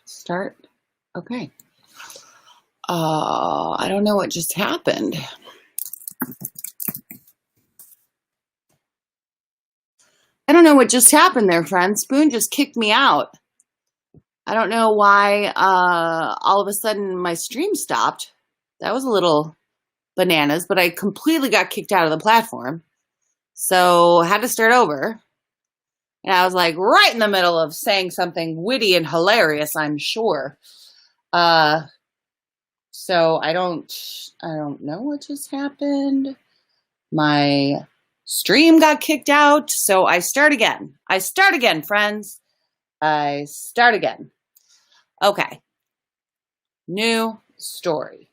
Start. Okay. I don't know what just happened. I don't know what just happened there, friend. Spoon just kicked me out. I don't know why all of a sudden my stream stopped. That was a little bananas, but I completely got kicked out of the platform. So I had to start over. And I was like right in the middle of saying something witty and hilarious, I'm sure. So I don't know what just happened. My stream got kicked out, so I start again. I start again, friends. I start again. Okay. New story.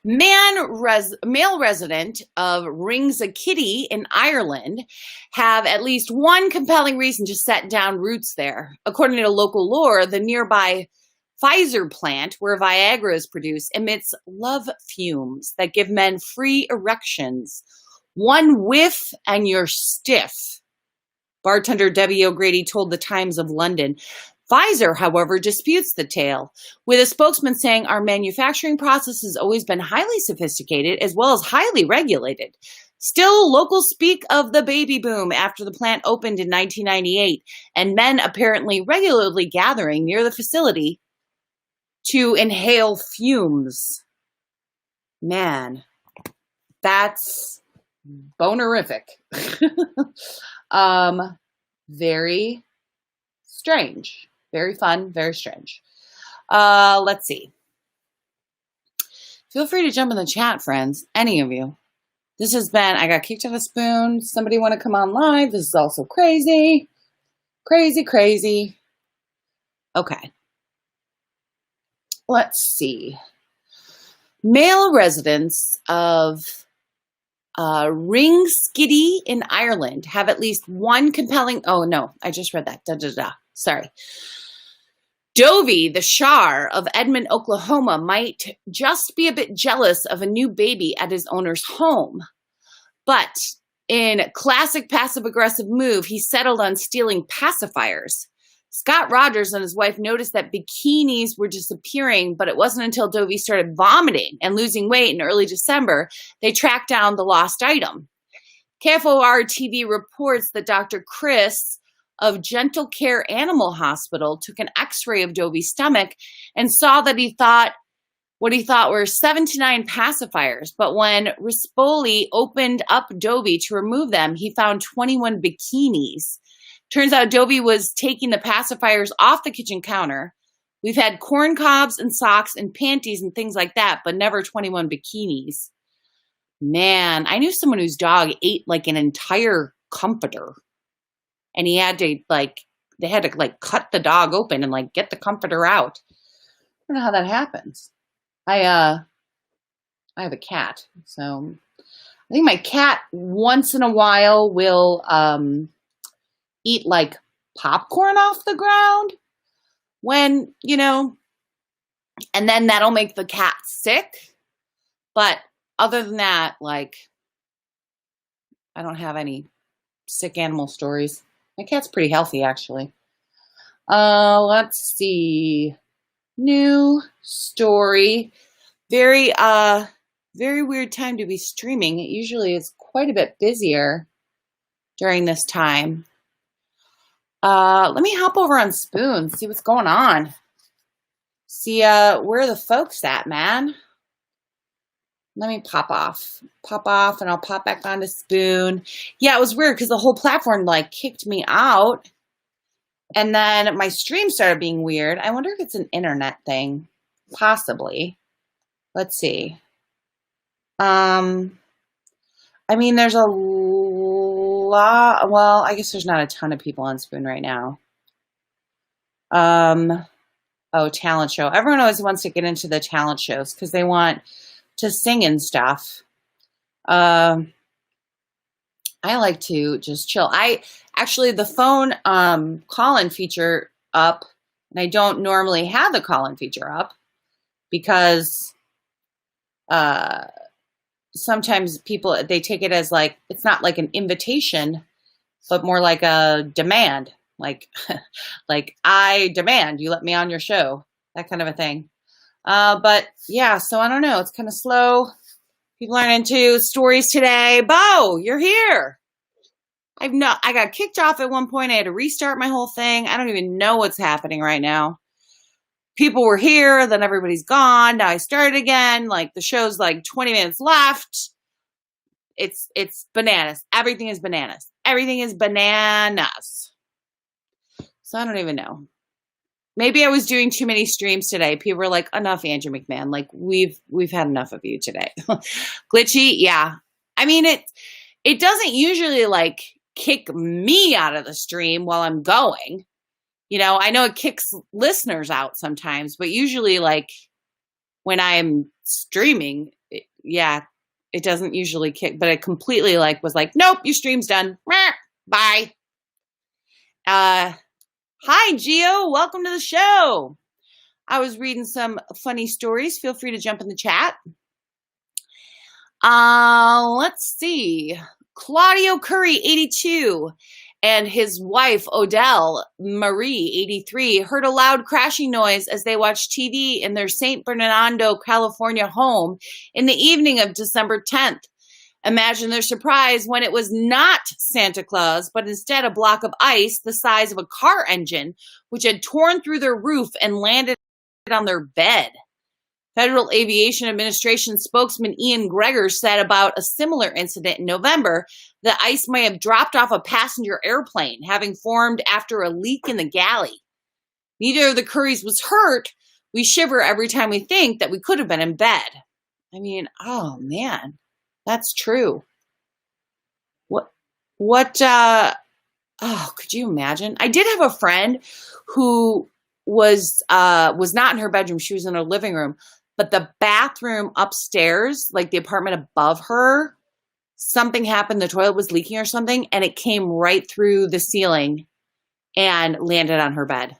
Male resident of Ringsa in Ireland have at least one compelling reason to set down roots there. According to local lore, the nearby Pfizer plant, where Viagra is produced, emits love fumes that give men free erections. One whiff and you're stiff, bartender Debbie O'Grady told the Times of London. Pfizer, however, disputes the tale, with a spokesman saying our manufacturing process has always been highly sophisticated as well as highly regulated. Still, locals speak of the baby boom after the plant opened in 1998, and men apparently regularly gathering near the facility to inhale fumes. Man, that's bonerific. Very strange. Very fun, very strange. Let's see. Feel free to jump in the chat, friends. Any of you. This has been, I got kicked out of Spoon. Somebody want to come on live? This is also crazy. Crazy, crazy. Okay. Let's see. Male residents of Ringskiddy in Ireland have at least one compelling... Oh, no, I just read that. Sorry. Dovey, the Shar of Edmond, Oklahoma, might just be a bit jealous of a new baby at his owner's home. But in classic passive-aggressive move, he settled on stealing pacifiers. Scott Rogers and his wife noticed that bikinis were disappearing, but it wasn't until Dovey started vomiting and losing weight in early December they tracked down the lost item. KFOR TV reports that Dr. Chris of Gentle Care Animal Hospital took an x-ray of Dovey's stomach and saw that what he thought were 7 to 9 pacifiers. But when Rispoli opened up Dovey to remove them, he found 21 bikinis. Turns out Dovey was taking the pacifiers off the kitchen counter. We've had corn cobs and socks and panties and things like that, but never 21 bikinis. Man, I knew someone whose dog ate like an entire comforter. And he had to they had to cut the dog open and get the comforter out. I don't know how that happens. I have a cat, so I think my cat once in a while will eat popcorn off the ground when, and then that'll make the cat sick. But other than that, I don't have any sick animal stories. My cat's pretty healthy, actually. Let's see. New story. Very weird time to be streaming. It usually is quite a bit busier during this time. Let me hop over on Spoon, see what's going on. See where are the folks at, man? Let me pop off, and I'll pop back onto Spoon. Yeah, it was weird because the whole platform kicked me out, and then my stream started being weird. I wonder if it's an internet thing, possibly. Let's see. I mean, there's a lot. Well, I guess there's not a ton of people on Spoon right now. Oh, talent show. Everyone always wants to get into the talent shows because they want to sing and stuff. I like to just chill. The phone call-in feature up, and I don't normally have the call-in feature up because sometimes people, they take it as it's not like an invitation but more like a demand, like, like I demand you let me on your show, that kind of a thing. But yeah, so I don't know. It's kind of slow. People aren't into stories today. Bo, you're here. I got kicked off at one point. I had to restart my whole thing. I don't even know what's happening right now. People were here, then everybody's gone. Now I started again. Like the show's like 20 minutes left. It's bananas. Everything is bananas. Everything is bananas. So I don't even know. Maybe I was doing too many streams today. People were like, enough, Andrew McMahon. Like we've had enough of you today. Glitchy, yeah. I mean, it doesn't usually like kick me out of the stream while I'm going. You know, I know it kicks listeners out sometimes, but usually like when I'm streaming, it doesn't usually kick, but it completely like was like, nope, your stream's done. Bye. Hi, Gio. Welcome to the show. I was reading some funny stories. Feel free to jump in the chat. Let's see. Claudio Curry, 82, and his wife, Odell Marie, 83, heard a loud crashing noise as they watched TV in their St. Bernardo, California home in the evening of December 10th. Imagine their surprise when it was not Santa Claus, but instead a block of ice the size of a car engine, which had torn through their roof and landed on their bed. Federal Aviation Administration spokesman Ian Gregor said about a similar incident in November that ice may have dropped off a passenger airplane, having formed after a leak in the galley. Neither of the Currys was hurt. We shiver every time we think that we could have been in bed. I mean, oh man, that's true. Could you imagine? I did have a friend who was not in her bedroom. She was in her living room. But the bathroom upstairs, like the apartment above her, something happened. The toilet was leaking or something, and it came right through the ceiling and landed on her bed.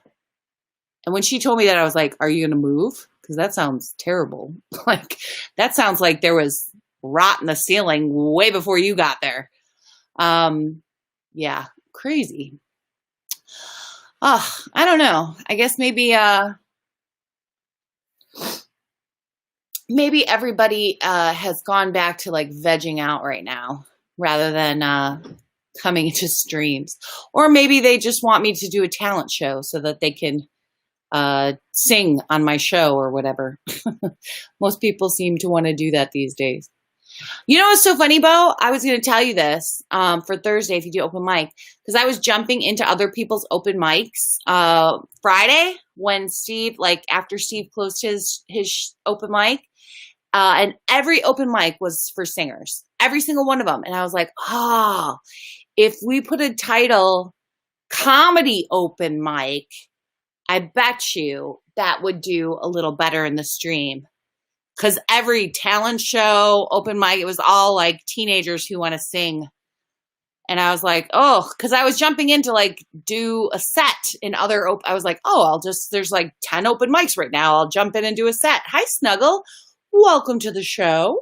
And when she told me that, I was like, are you going to move? Because that sounds terrible. Like, that sounds like there was rot in the ceiling way before you got there. Yeah, crazy. I don't know. I guess maybe everybody has gone back to like vegging out right now rather than coming into streams. Or maybe they just want me to do a talent show so that they can sing on my show or whatever. Most people seem to want to do that these days. You know what's so funny, Bo? I was going to tell you this for Thursday if you do open mic, because I was jumping into other people's open mics Friday when Steve, like after Steve closed his open mic, and every open mic was for singers, every single one of them. And I was like, if we put a title comedy open mic, I bet you that would do a little better in the stream. Because every talent show, open mic, it was all like teenagers who want to sing. And I was like, because I was jumping in to like do a set in other, I was like, there's like 10 open mics right now. I'll jump in and do a set. Hi, Snuggle. Welcome to the show.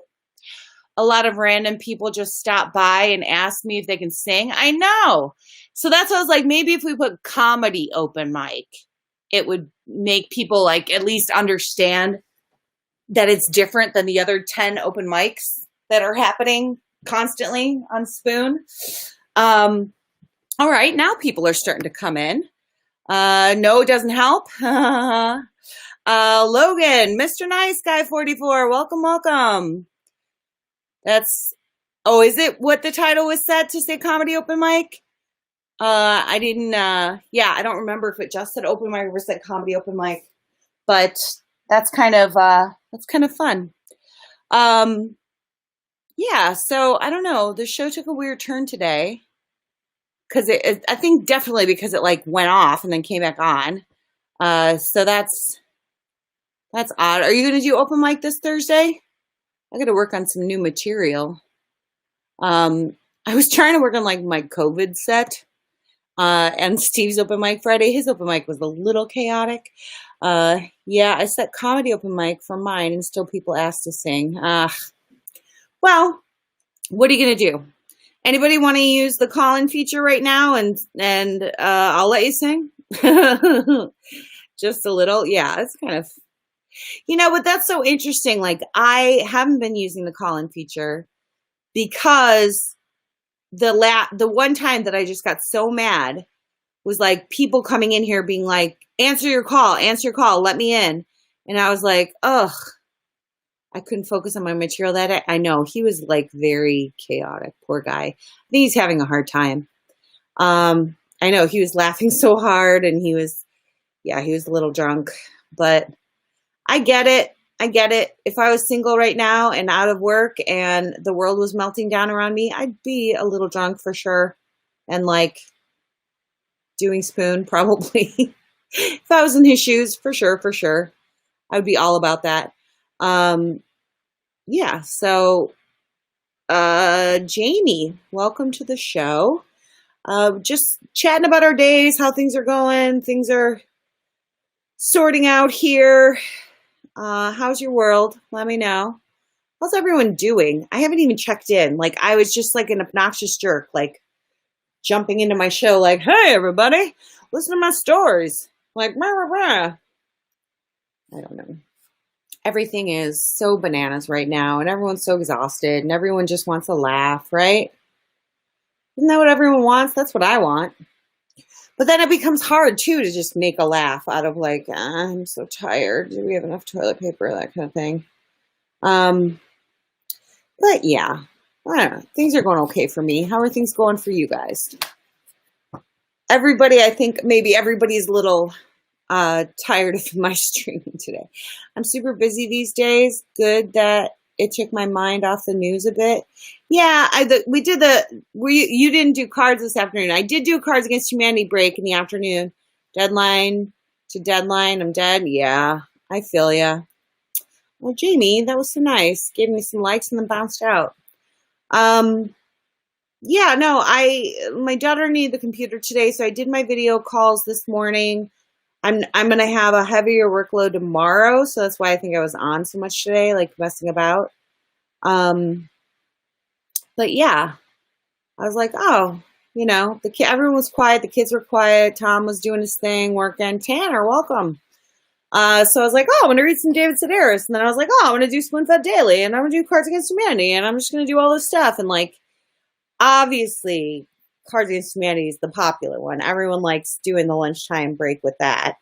A lot of random people just stop by and ask me if they can sing. I know. So that's what I was like, maybe if we put comedy open mic, it would make people like at least understand that it's different than the other 10 open mics that are happening constantly on Spoon. All right, now people are starting to come in. No, it doesn't help. Logan, Mr. Nice Guy 44, welcome. Is it what the title was set to say comedy open mic? I didn't, I don't remember if it just said open mic or said comedy open mic, but that's kind of fun. So I don't know. The show took a weird turn today because I think definitely because it like went off and then came back on. So that's odd. Are you going to do open mic this Thursday? I got to work on some new material. I was trying to work on like my COVID set. And Steve's open mic Friday. His open mic was a little chaotic. I set comedy open mic for mine and still people asked to sing. Well, what are you going to do? Anybody want to use the call-in feature right now, and I'll let you sing? Just a little. Yeah, it's kind of, but that's so interesting. Like, I haven't been using the call-in feature because the one time that I just got so mad was like people coming in here being like, answer your call, let me in. And I was like, ugh, I couldn't focus on my material that day. I know, he was like very chaotic, poor guy. I think he's having a hard time. I know he was laughing so hard, and he was a little drunk, but I get it. If I was single right now and out of work and the world was melting down around me, I'd be a little drunk for sure. And like doing spoon, probably. If I was in his shoes, for sure. I would be all about that. Yeah, so Jamie, welcome to the show. Just chatting about our days, how things are going. Things are sorting out here. How's your world? Let me know. How's everyone doing? I haven't even checked in. Like, I was just like an obnoxious jerk, like jumping into my show like, hey, everybody, listen to my stories. Like, rah, rah, rah. I don't know. Everything is so bananas right now, and everyone's so exhausted, and everyone just wants a laugh, right? Isn't that what everyone wants? That's what I want. But then it becomes hard, too, to just make a laugh out of like, I'm so tired. Do we have enough toilet paper? That kind of thing. But yeah, I don't know. Things are going okay for me. How are things going for you guys? Everybody, I think maybe everybody's a little tired of my streaming today. I'm super busy these days. Good that it took my mind off the news a bit. Yeah, you didn't do cards this afternoon. I did do a Cards Against Humanity break in the afternoon. Deadline to deadline. I'm dead. Yeah, I feel ya. Well, Jamie, that was so nice. Gave me some likes and then bounced out. Yeah, no, my daughter needed the computer today, so I did my video calls this morning. I'm going to have a heavier workload tomorrow, so that's why I think I was on so much today, like messing about. But yeah, I was like, oh, everyone was quiet. The kids were quiet. Tom was doing his thing, working. Tanner, welcome. So I was like, oh, I'm going to read some David Sedaris. And then I was like, oh, I'm going to do Spoonfed Daily, and I'm going to do Cards Against Humanity, and I'm just going to do all this stuff. And like, obviously, Cards Against Humanity is the popular one. Everyone likes doing the lunchtime break with that.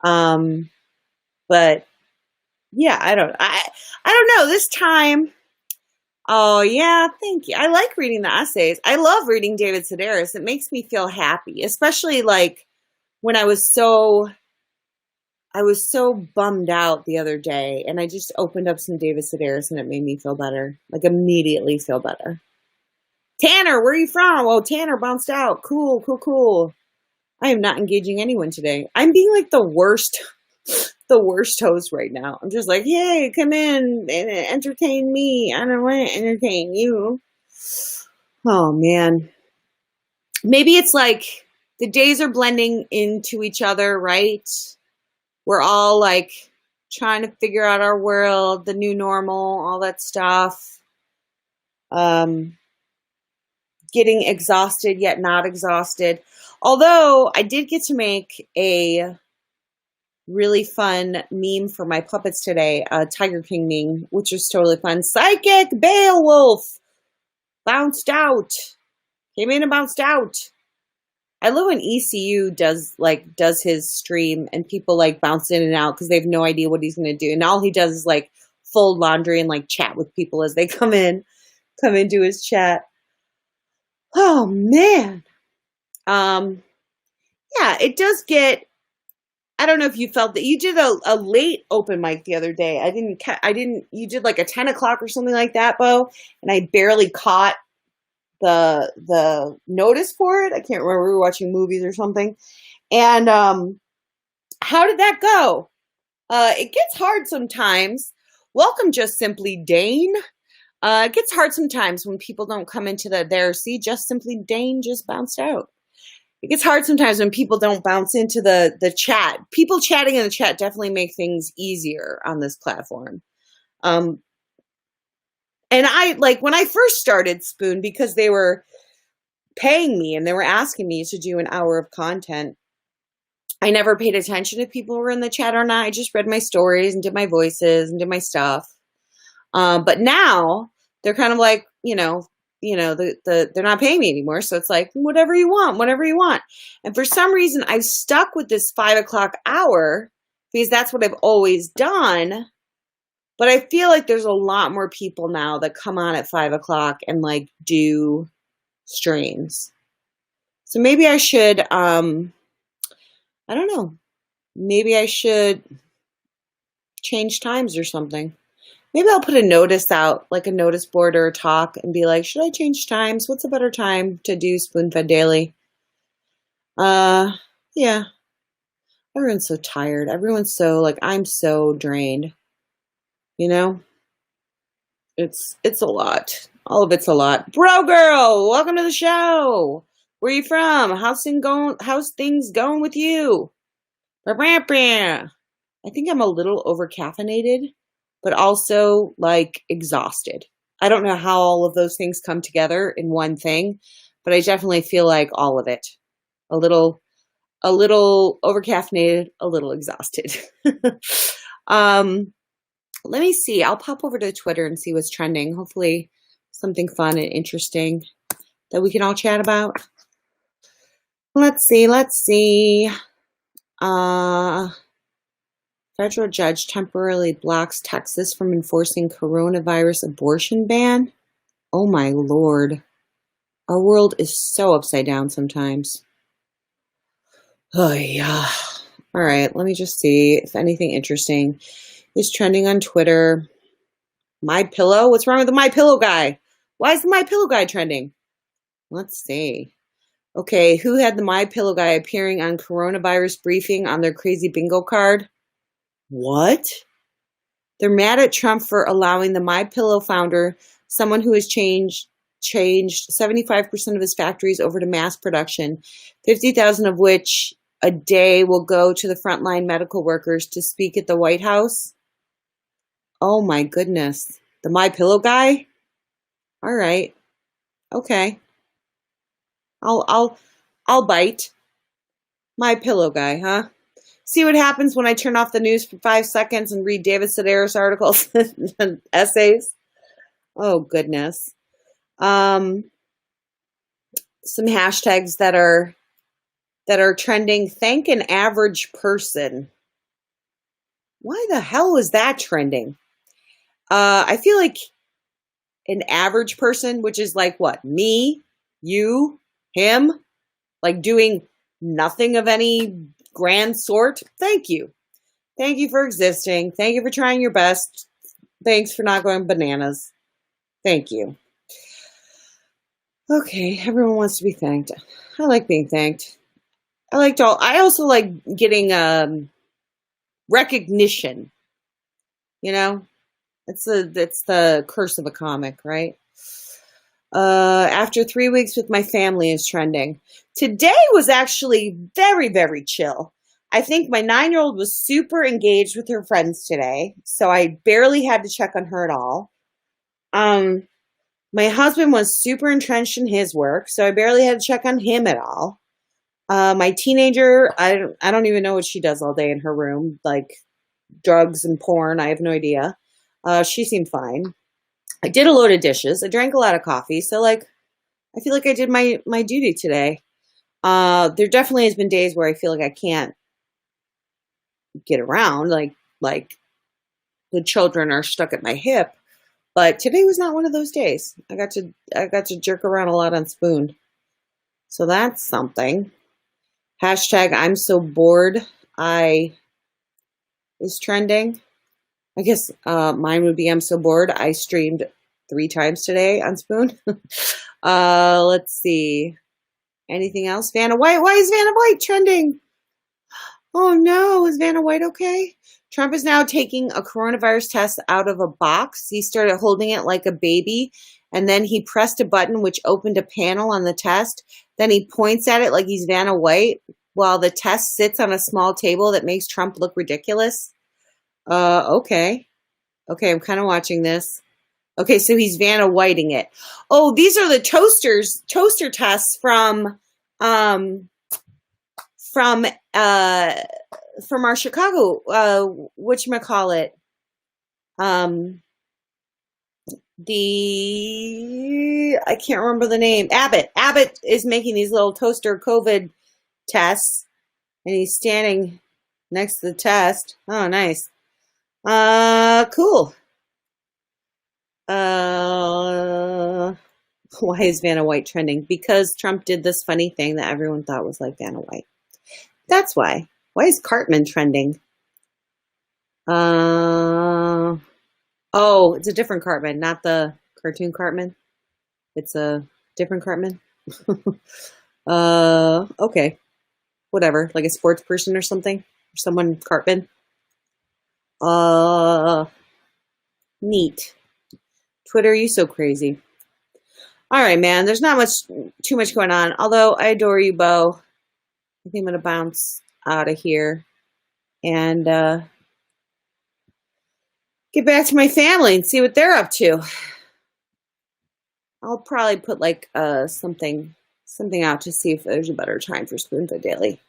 But yeah, I don't know. This time, oh yeah, thank you. I like reading the essays. I love reading David Sedaris. It makes me feel happy, especially like when I was so bummed out the other day, and I just opened up some David Sedaris, and it made me feel better. Like, immediately feel better. Tanner, where are you from? Oh, Tanner bounced out. Cool. I am not engaging anyone today. I'm being like the worst host right now. I'm just like, yay, come in and entertain me. I don't want to entertain you. Oh, man. Maybe it's like the days are blending into each other, right? We're all like trying to figure out our world, the new normal, all that stuff. Getting exhausted yet not exhausted. Although I did get to make a really fun meme for my puppets today, a Tiger King meme, which was totally fun. Psychic Beowulf bounced out. Came in and bounced out. I love when ECU does his stream and people like bounce in and out because they have no idea what he's going to do. And all he does is like fold laundry and like chat with people as they come into his chat. Oh man. Yeah, it does get, I don't know if you felt that you did a late open mic the other day. You did like a 10 o'clock or something like that, Bo. And I barely caught the notice for it. I can't remember. We were watching movies or something. And, how did that go? It gets hard sometimes. Welcome, Just Simply Dane. It gets hard sometimes when people don't come into Just Simply Dane just bounced out. It gets hard sometimes when people don't bounce into the chat. People chatting in the chat definitely make things easier on this platform. And I, like, when I first started Spoon, because they were paying me and they were asking me to do an hour of content, I never paid attention if people were in the chat or not. I just read my stories and did my voices and did my stuff. But now they're kind of like, they're not paying me anymore. So it's like, whatever you want. And for some reason, I've stuck with this 5 o'clock hour because that's what I've always done. But I feel like there's a lot more people now that come on at 5 o'clock and like do streams. So maybe I should, I don't know. Maybe I should change times or something. Maybe I'll put a notice out, like a notice board or a talk, and be like, should I change times? What's a better time to do Spoon Fed Daily? Yeah. Everyone's so tired. Everyone's so, like, I'm so drained. It's a lot. All of it's a lot. Bro girl, welcome to the show. Where are you from? How's things going with you? I think I'm a little over-caffeinated, but also, like, exhausted. I don't know how all of those things come together in one thing, but I definitely feel like all of it. A little over-caffeinated, a little exhausted. Let me see. I'll pop over to Twitter and see what's trending. Hopefully something fun and interesting that we can all chat about. Let's see. Federal judge temporarily blocks Texas from enforcing coronavirus abortion ban. Oh my Lord. Our world is so upside down sometimes. Oh yeah. All right, let me just see if anything interesting is trending on Twitter. My Pillow? What's wrong with the My Pillow guy? Why is the My Pillow guy trending? Let's see. Okay, who had the My Pillow guy appearing on coronavirus briefing on their crazy bingo card? What? They're mad at Trump for allowing the My Pillow founder, someone who has changed 75% of his factories over to mass production, 50,000 of which a day will go to the frontline medical workers, to speak at the White House. Oh my goodness. The My Pillow guy? All right. Okay. I'll bite. My Pillow guy, huh? See what happens when I turn off the news for 5 seconds and read David Sedaris articles and essays. Oh goodness. Some hashtags that are trending. Thank an average person. Why the hell is that trending? I feel like an average person, which is like what? Me, you, him, like doing nothing of any grand sort. Thank you. Thank you for existing. Thank you for trying your best. Thanks for not going bananas. Thank you. Okay, everyone wants to be thanked. I like being thanked. I also like getting recognition. It's the curse of a comic, right? After 3 weeks with my family is trending. Today was actually very, very chill. I think my 9-year-old was super engaged with her friends today, so I barely had to check on her at all. My husband was super entrenched in his work, so I barely had to check on him at all. My teenager, I don't even know what she does all day in her room, like drugs and porn. I have no idea. She seemed fine. I did a load of dishes. I drank a lot of coffee. So I feel like I did my duty today. There definitely has been days where I feel like I can't get around, like the children are stuck at my hip. But today was not one of those days. I got to jerk around a lot on Spoon. So that's something. Hashtag I'm so bored. Is trending. I guess mine would be I'm so bored. I streamed 3 times today on Spoon. Let's see. Anything else? Vanna White. Why is Vanna White trending? Oh no, is Vanna White okay? Trump is now taking a coronavirus test out of a box. He started holding it like a baby, and then he pressed a button which opened a panel on the test. Then he points at it like he's Vanna White while the test sits on a small table that makes Trump look ridiculous. Okay, I'm kind of watching this. Okay, so he's Vanna Whiting it. Oh, these are the toaster tests from our Chicago whatchamacallit. I can't remember the name. Abbott. Abbott is making these little toaster COVID tests, and he's standing next to the test. Oh, nice. Cool. Why is Vanna White trending? Because Trump did this funny thing that everyone thought was like Vanna White. That's why. Why is Cartman trending? Oh, it's a different Cartman, not the cartoon Cartman. It's a different Cartman. Okay. Whatever, like a sports person or something, or someone Cartman. Neat. Twitter, you so crazy. All right, man. There's not too much going on. Although I adore you, Bo. I think I'm gonna bounce out of here and get back to my family and see what they're up to. I'll probably put like something out to see if there's a better time for Spoonful Daily.